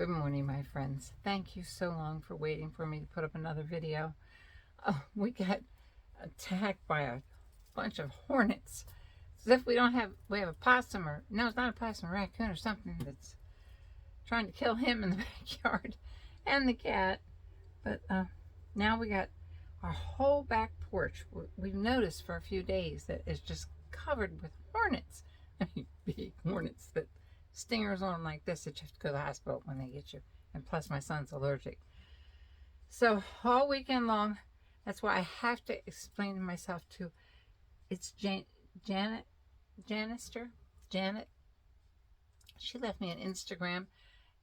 Good morning, my friends. Thank you so long for waiting for me to put up another video. We got attacked by a bunch of hornets. As if we have a possum, or no, it's not a possum, a raccoon or something that's trying to kill him in the backyard and the cat. But now we got our whole back porch. We've noticed for a few days that it's just covered with hornets. I mean, big hornets that stingers on them like this that you have to go to the hospital when they get you. And plus my son's allergic. So all weekend long, that's why I have to explain to myself too. It's Janet. She left me an Instagram,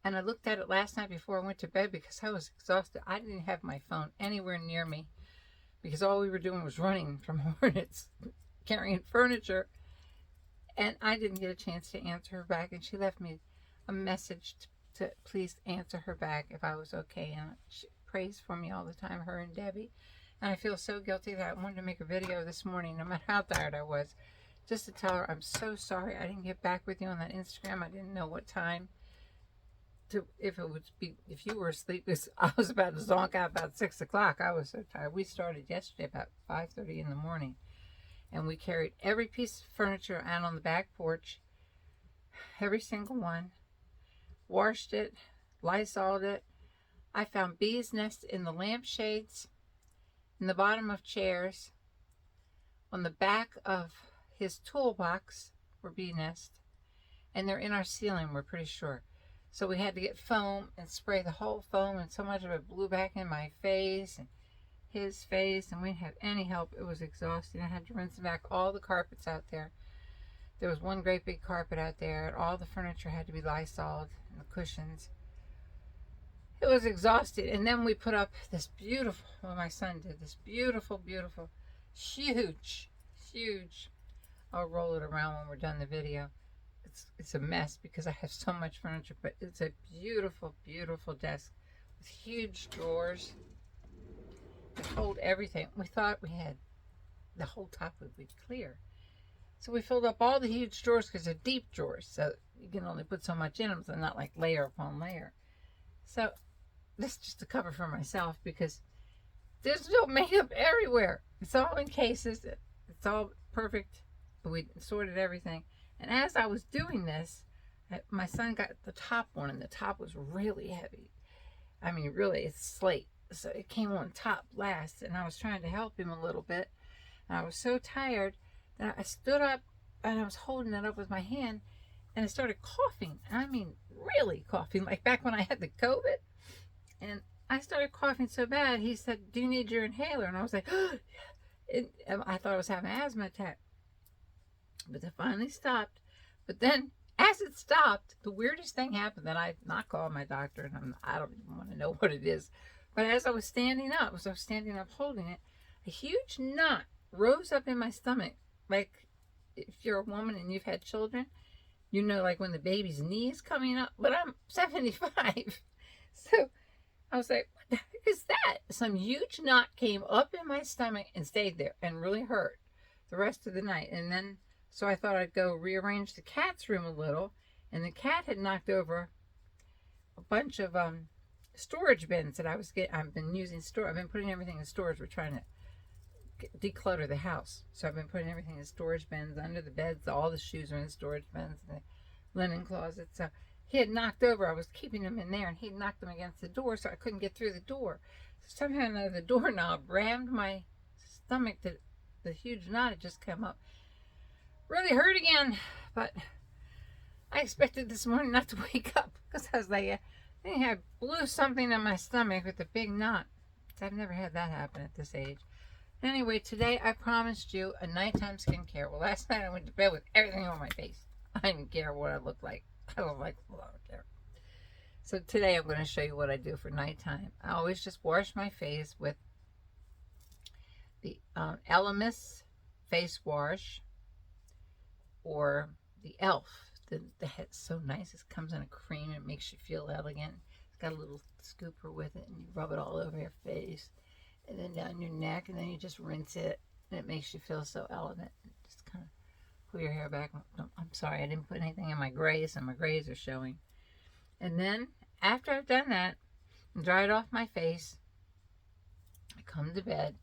and I looked at it last night before I went to bed because I was exhausted. I didn't have my phone anywhere near me because all we were doing was running from hornets, carrying furniture. And I didn't get a chance to answer her back, and she left me a message to please answer her back if I was okay. And she prays for me all the time, her and Debbie. And I feel so guilty that I wanted to make a video this morning, no matter how tired I was, just to tell her I'm so sorry I didn't get back with you on that Instagram. I didn't know what time if you were asleep, because I was about to zonk out about 6 o'clock. I was so tired. We started yesterday about 5:30 in the morning. And we carried every piece of furniture out on the back porch, every single one, washed it, Lysoled it. I found bees' nests in the lampshades, in the bottom of chairs, on the back of his toolbox were bee nests, and they're in our ceiling, we're pretty sure. So we had to get foam and spray the whole foam, and so much of it blew back in my face and his face, and we didn't have any help. It was exhausting. I had to rinse back all the carpets out there. There was one great big carpet out there, and all the furniture had to be Lysoled, and the cushions. It was exhausting. And then we put up this beautiful, well, my son did this beautiful, huge, I'll roll it around when we're done the video. It's a mess because I have so much furniture, but it's a beautiful desk with huge drawers. Hold everything. We thought we had the whole top would be clear, so we filled up all the huge drawers because they're deep drawers, so you can only put so much in them, so not like layer upon layer. So this is just a cover for myself because there's still makeup everywhere. It's all in cases. It's all perfect, but we sorted everything. And as I was doing this, my son got the top one, and the top was really heavy. I mean, really, it's slate. So it came on top last, and I was trying to help him a little bit, and I was so tired that I stood up, and I was holding it up with my hand, and I started coughing. I mean, really coughing, like back when I had the COVID. And I started coughing so bad, he said, "Do you need your inhaler?" And I was like, I thought I was having an asthma attack. But it finally stopped. But then, as it stopped, the weirdest thing happened that I've not called my doctor, and I don't even want to know what it is. But as I was standing up, holding it, a huge knot rose up in my stomach. Like, if you're a woman and you've had children, you know, like when the baby's knee is coming up. But I'm 75. So I was like, what the heck is that? Some huge knot came up in my stomach and stayed there and really hurt the rest of the night. And then, so I thought I'd go rearrange the cat's room a little. And the cat had knocked over a bunch of storage bins that I've been putting everything in storage. We're trying to declutter the house, so I've been putting everything in storage bins under the beds. All the shoes are in storage bins, and the linen closet. So he had knocked over, I was keeping them in there, and he knocked them against the door, so I couldn't get through the door. So somehow or another, the doorknob rammed my stomach. The huge knot had just come up. Really hurt again, but I expected this morning not to wake up because I was like, I think I blew something in my stomach with a big knot. I've never had that happen at this age. Anyway, today I promised you a nighttime skincare. Well, last night I went to bed with everything on my face. I didn't care what I looked like. I don't care. So today I'm going to show you what I do for nighttime. I always just wash my face with the Elemis face wash or the e.l.f. The head's so nice. It comes in a cream. It makes you feel elegant. It's got a little scooper with it, and you rub it all over your face and then down your neck, and then you just rinse it, and it makes you feel so elegant. Just kind of pull your hair back. I'm sorry, I didn't put anything in my grays, and my grays are showing. And then after I've done that and dried off my face, I come to bed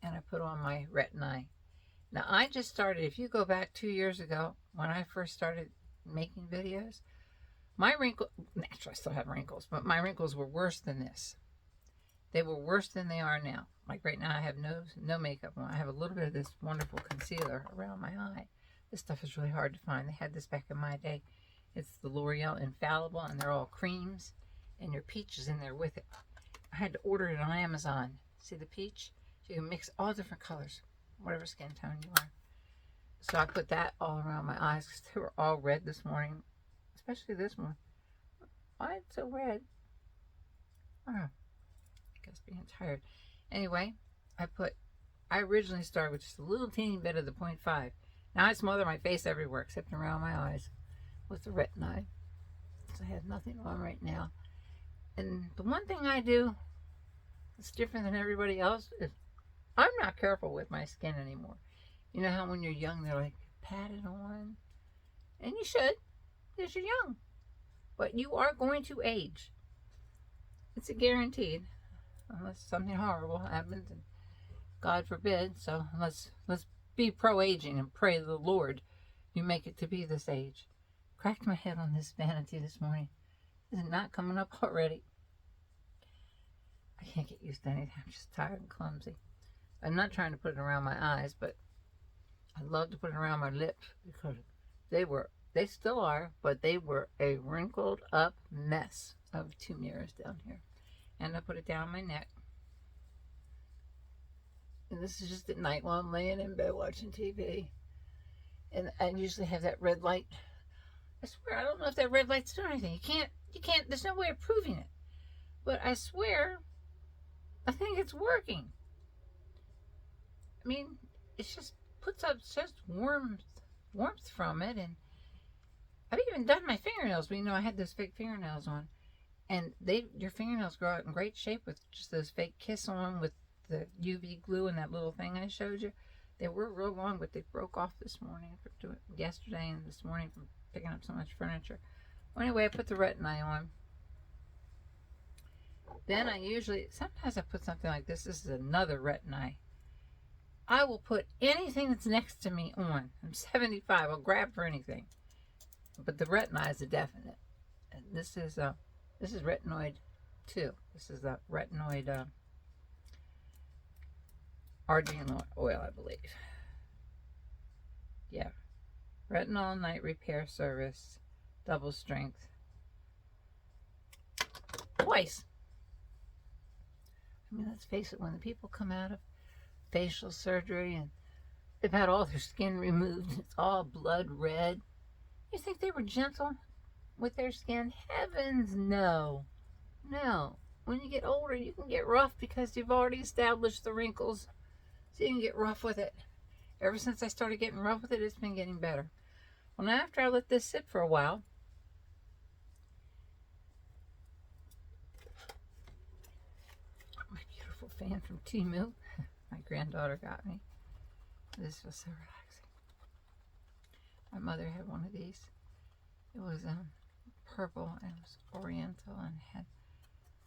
and I put on my retin-eye. Now, I just started, if you go back 2 years ago when I first started making videos, my wrinkles, naturally I still have wrinkles, but my wrinkles were worse than this. They were worse than they are now. Like right now I have no makeup on. I have a little bit of this wonderful concealer around my eye. This stuff is really hard to find. They had this back in my day. It's the L'Oreal Infallible, and they're all creams, and your peach is in there with it. I had to order it on Amazon. See the peach? So you can mix all different colors, whatever skin tone you are. So I put that all around my eyes because they were all red this morning, especially this one. Why it's so red? I don't know. I guess being tired. Anyway, I originally started with just a little teeny bit of the 0.5. Now I smother my face everywhere except around my eyes with the retin-eye. So I have nothing on right now. And the one thing I do that's different than everybody else is I'm not careful with my skin anymore. You know how when you're young they're like, pat it on? And you should, because you're young. But you are going to age. It's a guaranteed. Unless something horrible happens, and God forbid. So let's be pro-aging and pray to the Lord you make it to be this age. Cracked my head on this vanity this morning. Is it not coming up already? I can't get used to anything. I'm just tired and clumsy. I'm not trying to put it around my eyes, but I love to put it around my lips because they still are, but they were a wrinkled up mess. I have 2 mirrors down here. And I put it down my neck. And this is just at night while I'm laying in bed watching TV. And I usually have that red light. I swear, I don't know if that red light's doing anything. You can't, there's no way of proving it. But I swear, I think it's working. I mean, it just puts up just warmth from it. And I've even done my fingernails. But you know, I had those fake fingernails on. And your fingernails grow out in great shape with just those fake Kiss on with the UV glue and that little thing I showed you. They were real long, but they broke off this morning from doing yesterday and this morning from picking up so much furniture. Well, anyway, I put the retin-eye on. Then sometimes I put something like this. This is another retin-eye. I will put anything that's next to me on. I'm 75. I'll grab for anything. But the retin-eye is a definite. And this is retinoid 2. This is the retinoid argan oil, I believe. Yeah. Retinol Night Repair Service. Double strength. Twice. I mean, let's face it, when the people come out of facial surgery and they've had all their skin removed, it's all blood red. You think they were gentle with their skin? Heavens, no. No. When you get older, you can get rough because you've already established the wrinkles. So you can get rough with it. Ever since I started getting rough with it, it's been getting better. Well, now after I let this sit for a while, my beautiful fan from Temu, my granddaughter got me. This was so relaxing. My mother had one of these. It was purple and it was oriental and had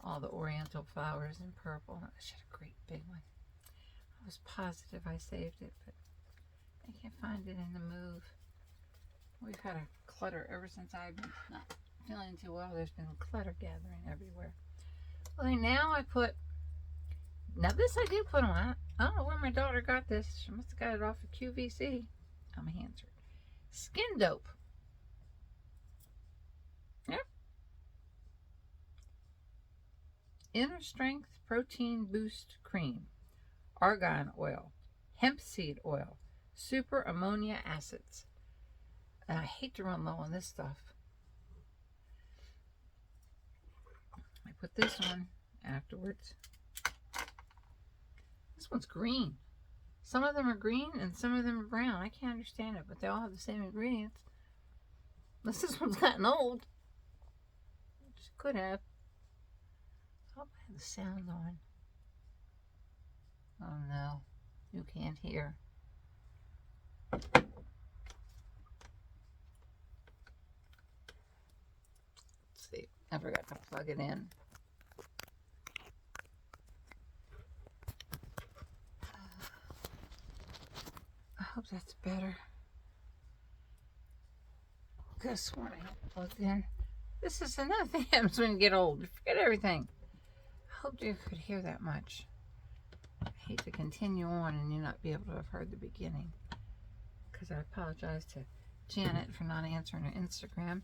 all the oriental flowers in purple. She had a great big one. I was positive I saved it, but I can't find it in the move. We've had a clutter ever since I've been not feeling too well. There's been clutter gathering everywhere. Well, now this I do put on. I don't know where my daughter got this. She must have got it off of QVC. I'm a answer. Skin Dope. Yep. Inner Strength Protein Boost Cream. Argan oil. Hemp seed oil. Super ammonia acids. And I hate to run low on this stuff. I put this on afterwards. This one's green. Some of them are green and some of them are brown. I can't understand it, but they all have the same ingredients. Unless this one's gotten old. Which it could have. I hope I have the sound on. Oh no, you can't hear. Let's see. I forgot to plug it in. I hope that's better. This one I have plugged in. This is another thing that happens when you get old. You forget everything. I hope you could hear that much. I hate to continue on and you not be able to have heard the beginning. Because I apologize to Janet for not answering her Instagram.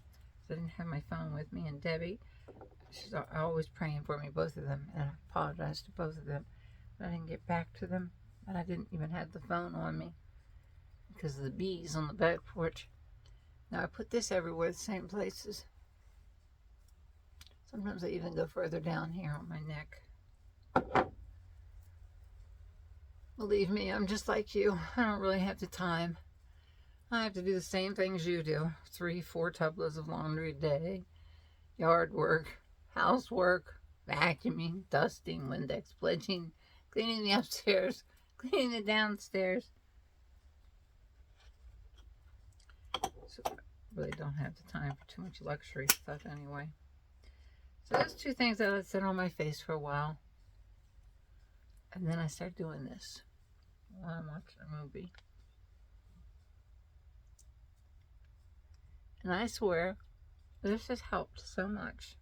I didn't have my phone with me. And Debbie, she's always praying for me, both of them. And I apologize to both of them. But I didn't get back to them. And I didn't even have the phone on me because of the bees on the back porch. Now I put this everywhere, the same places. Sometimes I even go further down here on my neck. Believe me, I'm just like you. I don't really have the time. I have to do the same things you do. 3-4 tubloads of laundry a day. Yard work, housework, vacuuming, dusting, Windex pledging, cleaning the upstairs, cleaning the downstairs. So I really don't have the time for too much luxury stuff anyway. So those two things I let sit on my face for a while. And then I start doing this while I'm watching a movie. And I swear, this has helped so much.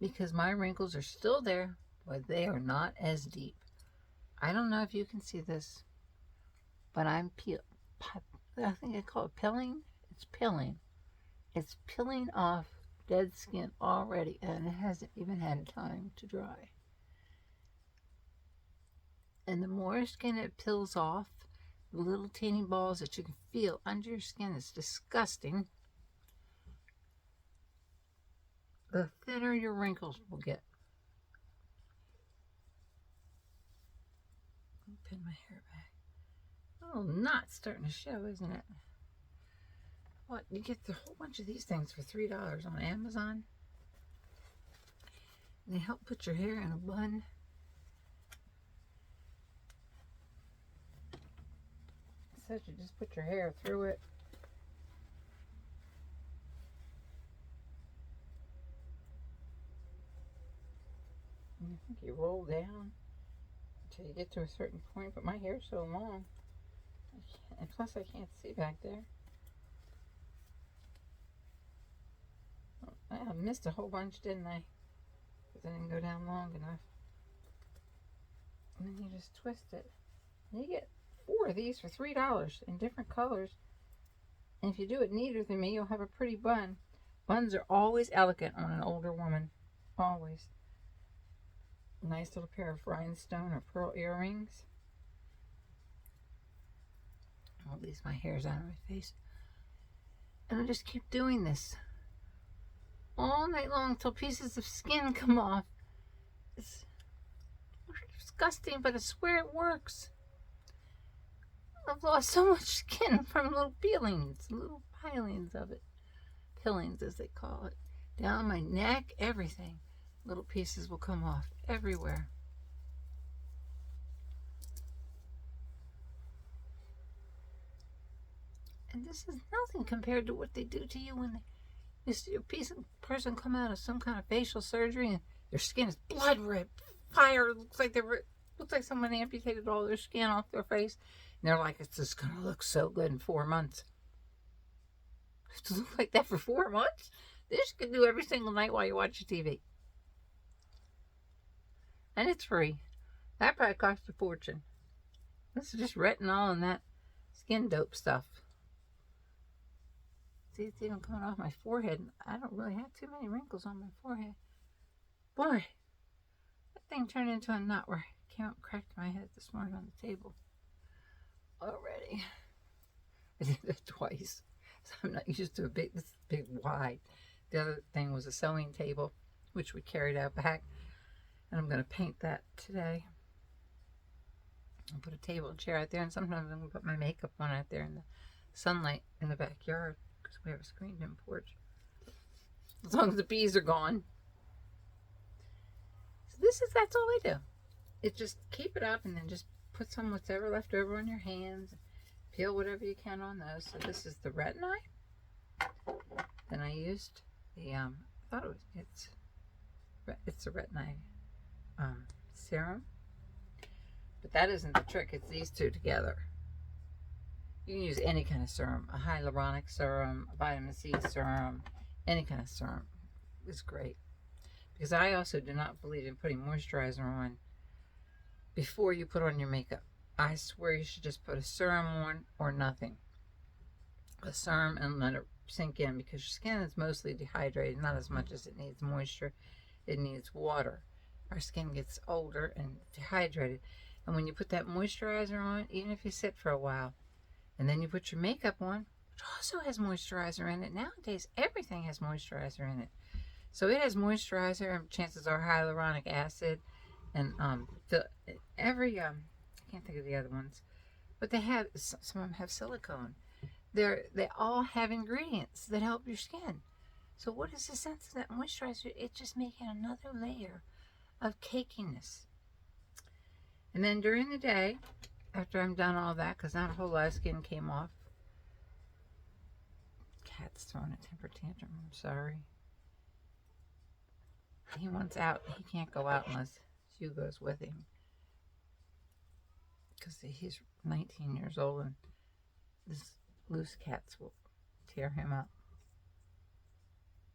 Because my wrinkles are still there, but they are not as deep. I don't know if you can see this, but I think I call it pilling. It's pilling. It's peeling off dead skin already, and it hasn't even had time to dry. And the more skin it peels off, the little teeny balls that you can feel under your skin, it's disgusting, the thinner your wrinkles will get. Let me pin my hair back. Oh, knot's starting to show, isn't it? What? You get a whole bunch of these things for $3 on Amazon. And they help put your hair in a bun. It says you just put your hair through it. And I think you roll down until you get to a certain point. But my hair's so long. And plus I can't see back there. I missed a whole bunch, didn't I? Because I didn't go down long enough. And then you just twist it. And you get 4 of these for $3 in different colors. And if you do it neater than me, you'll have a pretty bun. Buns are always elegant on an older woman. Always. A nice little pair of rhinestone or pearl earrings. Oh, at least my hair's out of my face. And I just keep doing this all night long till pieces of skin come off. It's disgusting, but I swear it works. I've lost so much skin from little peelings, little pilings of it. Peelings, as they call it. Down my neck, everything. Little pieces will come off everywhere. And this is nothing compared to what they do to you when you see a person come out of some kind of facial surgery and their skin is blood red, fire. It looks like someone amputated all their skin off their face. And they're like, it's just going to look so good in 4 months. To look like that for 4 months? This you can do every single night while you watch your TV. And it's free. That probably cost a fortune. This is just retinol and that skin dope stuff. See, it's even coming off my forehead. I don't really have too many wrinkles on my forehead. Boy, that thing turned into a knot where I came up and cracked my head this morning on the table. Already. I did that twice. So I'm not used to this big wide. The other thing was a sewing table, which we carried out back. And I'm going to paint that today. I'll put a table and chair out there. And sometimes I'm going to put my makeup on out there in the sunlight in the backyard. Because we have a screened-in porch. As long as the bees are gone. So that's all I do. It's just keep it up and then just put some whatever left over on your hands. Peel whatever you can on those. So this is the retinol. Then I used the I thought it's a retinol serum, but that isn't the trick. It's these two together. You can use any kind of serum, a hyaluronic serum, a vitamin C serum, any kind of serum is great. Because I also do not believe in putting moisturizer on before you put on your makeup. I swear you should just put a serum on or nothing. A serum and let it sink in, because your skin is mostly dehydrated, not as much as it needs moisture. It needs water. Our skin gets older and dehydrated. And when you put that moisturizer on, even if you sit for a while, and then you put your makeup on, which also has moisturizer in it. Nowadays, everything has moisturizer in it. So it has moisturizer, and chances are hyaluronic acid, and I can't think of the other ones, but they have, some of them have silicone. They all have ingredients that help your skin. So what is the sense of that moisturizer? It's just making another layer of cakiness. And then during the day, after I'm done all that, because not a whole lot of skin came off. Cat's throwing a temper tantrum, I'm sorry. He wants out. He can't go out unless Hugh goes with him, because he's 19 years old and this loose cats will tear him up.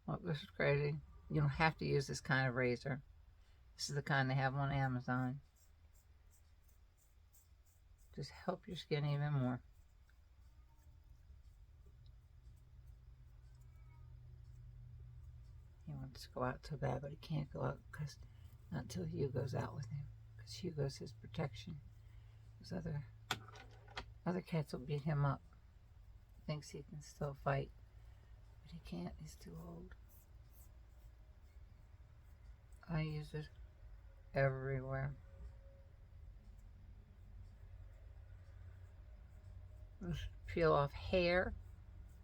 Well, this is crazy. You don't have to use this kind of razor. This is the kind they have on Amazon. Just help your skin even more. He wants to go out so bad, but he can't go out because not until Hugh goes out with him. Because Hugo's his protection. Those other cats will beat him up. Thinks he can still fight, but he can't. He's too old. I use it everywhere. Just peel off hair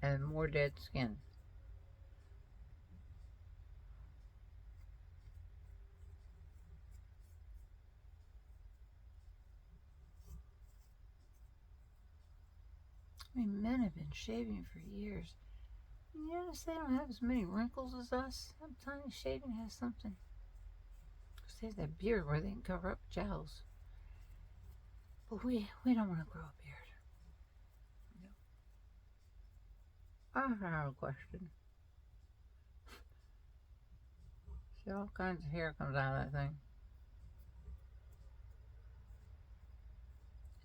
and more dead skin. I mean, men have been shaving for years. You notice they don't have as many wrinkles as us? Sometimes shaving has something. Because they have that beard where they can cover up jowls. But we don't want to grow a beard. I have a question. See, all kinds of hair comes out of that thing.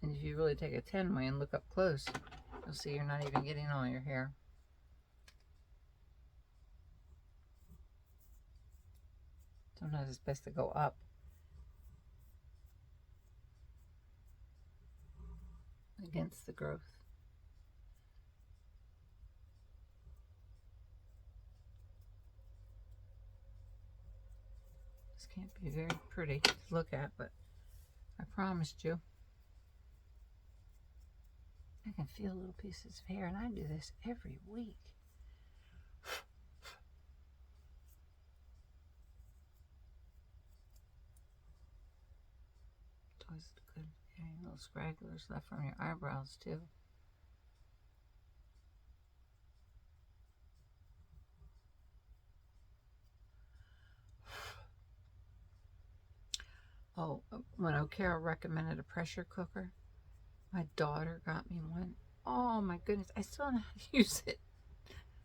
And if you really take a 10-way and look up close, you'll see you're not even getting all your hair. Sometimes it's best to go up. Against the growth. This can't be very pretty to look at, but I promised you. I can feel little pieces of hair, and I do this every week. It's always good getting little scragglers left from your eyebrows, too. Oh, when O'Carroll recommended a pressure cooker, my daughter got me one. Oh my goodness, I still don't know how to use it.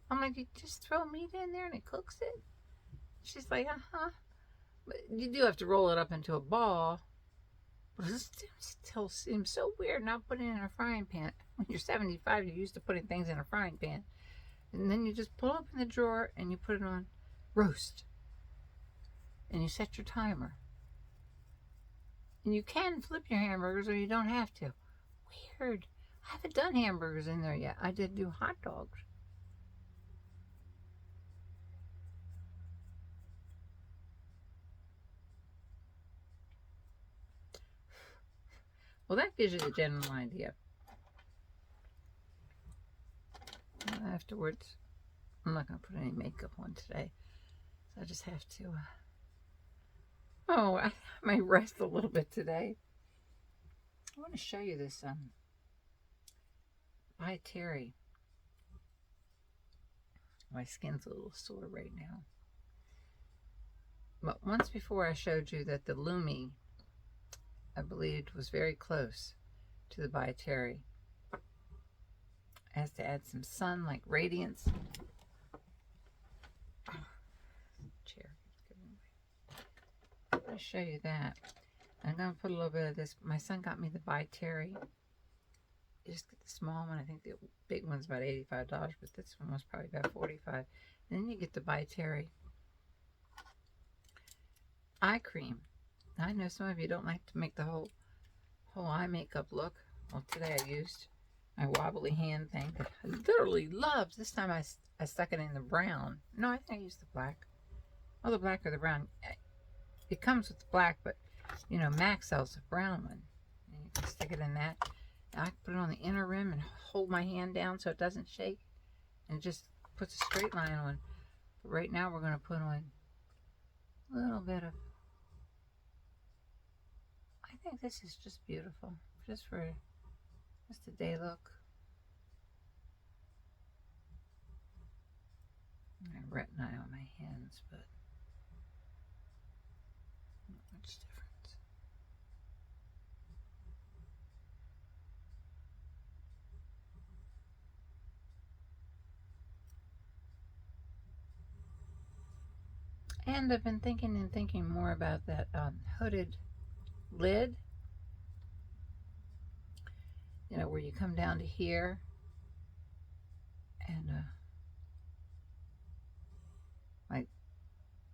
I'm like, you just throw meat in there and it cooks it? She's like, But you do have to roll it up into a ball. But it still seems so weird not putting it in a frying pan. When you're 75, you're used to putting things in a frying pan. And then you just pull up in the drawer and you put it on roast. And you set your timer. And you can flip your hamburgers or you don't have to. Weird. I haven't done hamburgers in there yet. I did do hot dogs. Well, that gives you the general idea. Afterwards, I'm not going to put any makeup on today. So I just have to... I might rest a little bit today. I want to show you this by Terry. My skin's a little sore right now. But once before I showed you that the Lumi, I believed, was very close to the By Terry. Has to add some sun, like radiance. Chair. I'm going to show you that. I'm going to put a little bit of this. My son got me the By Terry. You just get the small one. I think the big one's about $85, but this one was probably about $45. Then you get the By Terry eye cream. Now, I know some of you don't like to make the whole eye makeup look. Well, today I used my wobbly hand thing that I literally love. This time I stuck it in the brown. No, I think I used the black. Oh, the black or the brown. It comes with the black, but you know, Mac sells the brown one. And you can stick it in that. Now I can put it on the inner rim and hold my hand down so it doesn't shake. And it just puts a straight line on. But right now we're going to put on a little bit of, I think this is just beautiful. Just for just a day look. I have retina on my hands, but not much difference. And I've been thinking more about that hooded lid. You know, where you come down to here and I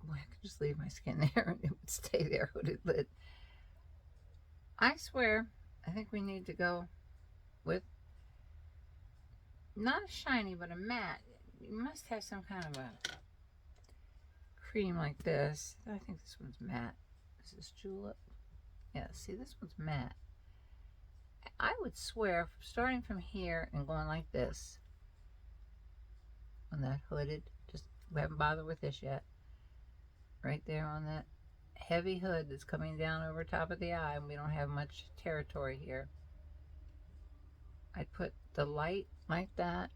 could just leave my skin there and it would stay there, hooded lid. I swear, I think we need to go with not a shiny, but a matte. You must have some kind of a cream like this. I think this one's matte. This is julep. Yeah, see, this one's matte. I would swear, starting from here and going like this on that hooded, just we haven't bothered with this yet. Right there on that heavy hood that's coming down over top of the eye, and we don't have much territory here. I'd put the light like that.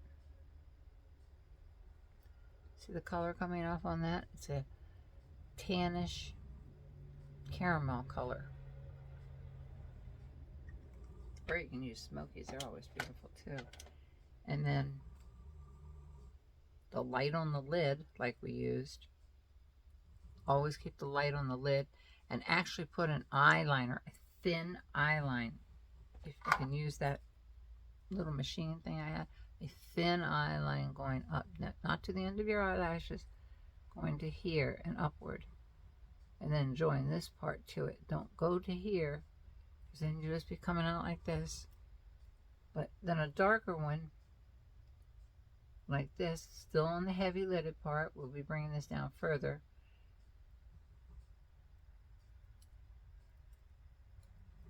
See the color coming off on that? It's a tannish caramel color. Or you can use smokies, they're always beautiful too. And then the light on the lid, like we used. Always keep the light on the lid, and actually put an eyeliner, a thin eyeline. If you can use that little machine thing I had, a thin eyeline going up, not to the end of your eyelashes, going to here and upward. And then join this part to it. Don't go to here, because then you'll just be coming out like this. But then a darker one, like this, still on the heavy lidded part. We'll be bringing this down further.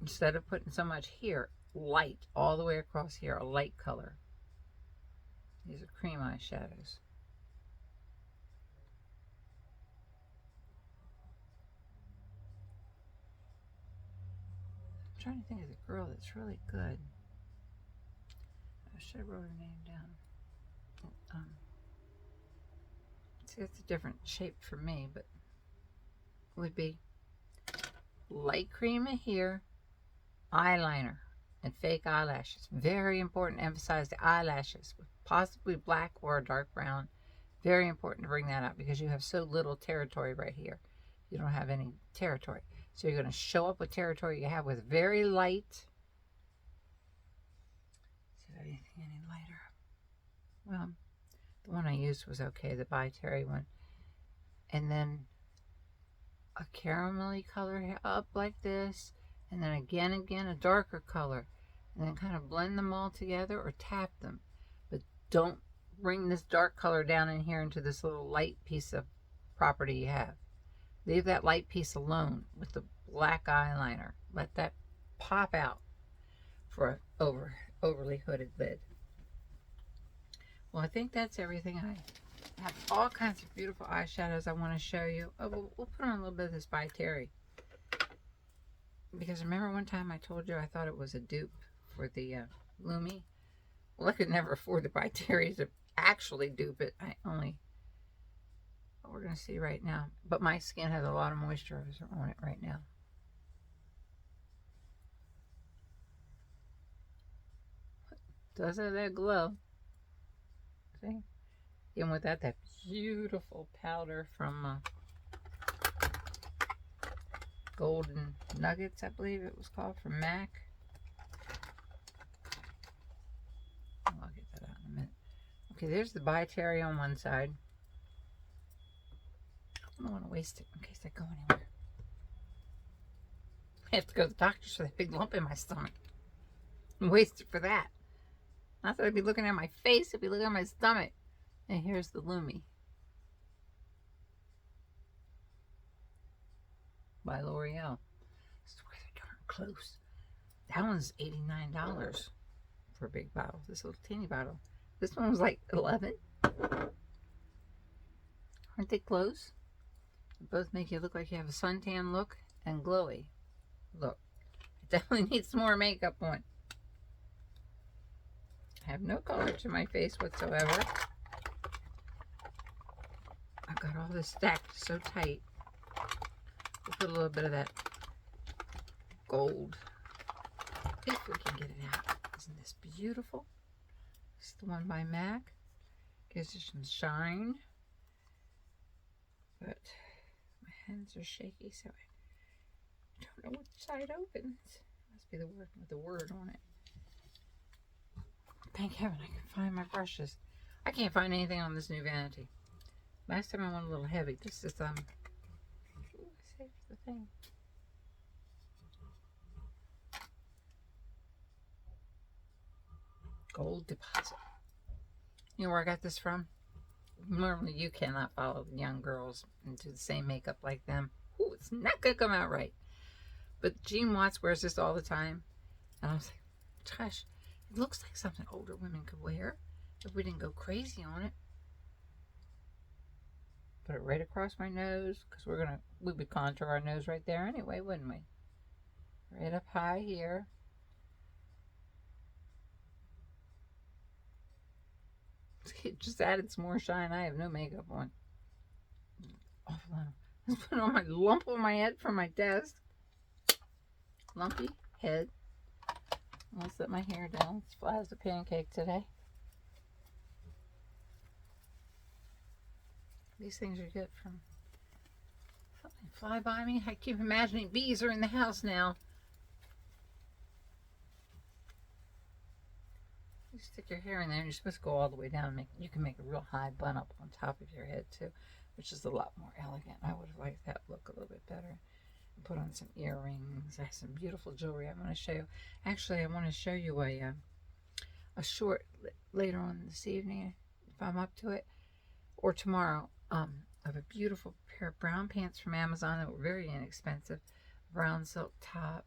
Instead of putting so much here, light all the way across here, a light color. These are cream eyeshadows. I'm trying to think of the girl that's really good. I should have wrote her name down. See, it's a different shape for me, but it would be light cream here, eyeliner, and fake eyelashes. Very important to emphasize the eyelashes, possibly black or a dark brown. Very important to bring that out because you have so little territory right here. You don't have any territory. So you're going to show up with territory you have with very light. Is there anything any lighter? Well, the one I used was okay, the By Terry one. And then a caramelly color up like this. And then again, a darker color. And then kind of blend them all together or tap them. But don't bring this dark color down in here into this little light piece of property you have. Leave that light piece alone with the black eyeliner. Let that pop out for an overly hooded lid. Well, I think that's everything. I have all kinds of beautiful eyeshadows I want to show you. Oh, we'll put on a little bit of this By Terry. Because remember one time I told you I thought it was a dupe for the Lumi? Well, I could never afford the By Terry. It's actually dupe it. I only, we're going to see right now. But my skin has a lot of moisturizer on it right now. Does it that glow? See? Even without that beautiful powder from Golden Nuggets, I believe it was called, from MAC. Oh, I'll get that out in a minute. Okay, there's the By Terry on one side. I don't want to waste it in case I go anywhere. I have to go to the doctor's for that big lump in my stomach. And waste it for that. Not that I'd be looking at my face, I'd be looking at my stomach. And here's the Lumi by L'Oreal. This is where they're darn close. That one's $89 for a big bottle. This little teeny bottle. This one was like $11. Aren't they close? They both make you look like you have a suntan look and glowy look. I definitely need some more makeup on. I have no color to my face whatsoever. I've got all this stacked so tight. We'll put a little bit of that gold, if we can get it out. Isn't this beautiful? This is the one by MAC. Gives you some shine. But my hands are shaky, so I don't know which side opens. Must be the word with the word on it. Thank heaven I can find my brushes. I can't find anything on this new vanity. Last time I went a little heavy. This is, ooh, I saved the thing. Gold deposit. You know where I got this from? Normally you cannot follow the young girls and do the same makeup like them. Ooh, it's not going to come out right. But Jean Watts wears this all the time. And I was like, gosh, it looks like something older women could wear if we didn't go crazy on it. Put it right across my nose, because we would contour our nose right there anyway, wouldn't we? Right up high here. It just added some more shine. I have no makeup on. Awful. I put on my lump on my head from my desk. Lumpy head. I'll set my hair down. It's flat as a pancake today. These things are good from something fly by me. I keep imagining bees are in the house now. You stick your hair in there and you're supposed to go all the way down. You can make a real high bun up on top of your head too, which is a lot more elegant. I would have liked that look a little bit better. Put on some earrings. I have some beautiful jewelry I want to show you. Actually, I want to show you a short later on this evening, if I'm up to it, or tomorrow, of a beautiful pair of brown pants from Amazon that were very inexpensive. Brown silk top,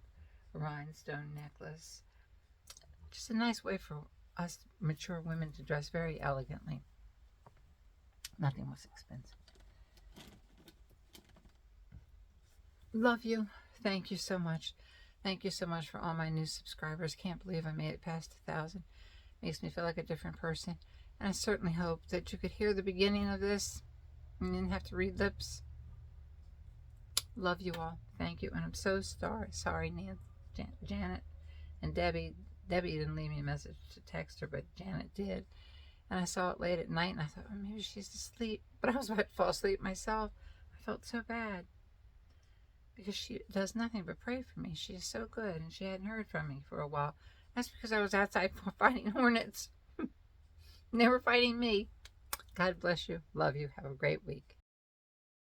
a rhinestone necklace. Just a nice way for us mature women to dress very elegantly. Nothing was expensive. Love you. Thank you so much. Thank you so much for all my new subscribers. Can't believe I made it past 1,000. Makes me feel like a different person. And I certainly hope that you could hear the beginning of this and didn't have to read lips. Love you all. Thank you. And I'm so sorry, Janet and Debbie. Debbie didn't leave me a message to text her, but Janet did. And I saw it late at night, and I thought, oh, maybe she's asleep. But I was about to fall asleep myself. I felt so bad. Because she does nothing but pray for me. She is so good, and she hadn't heard from me for a while. That's because I was outside fighting hornets. And they were fighting me. God bless you. Love you. Have a great week.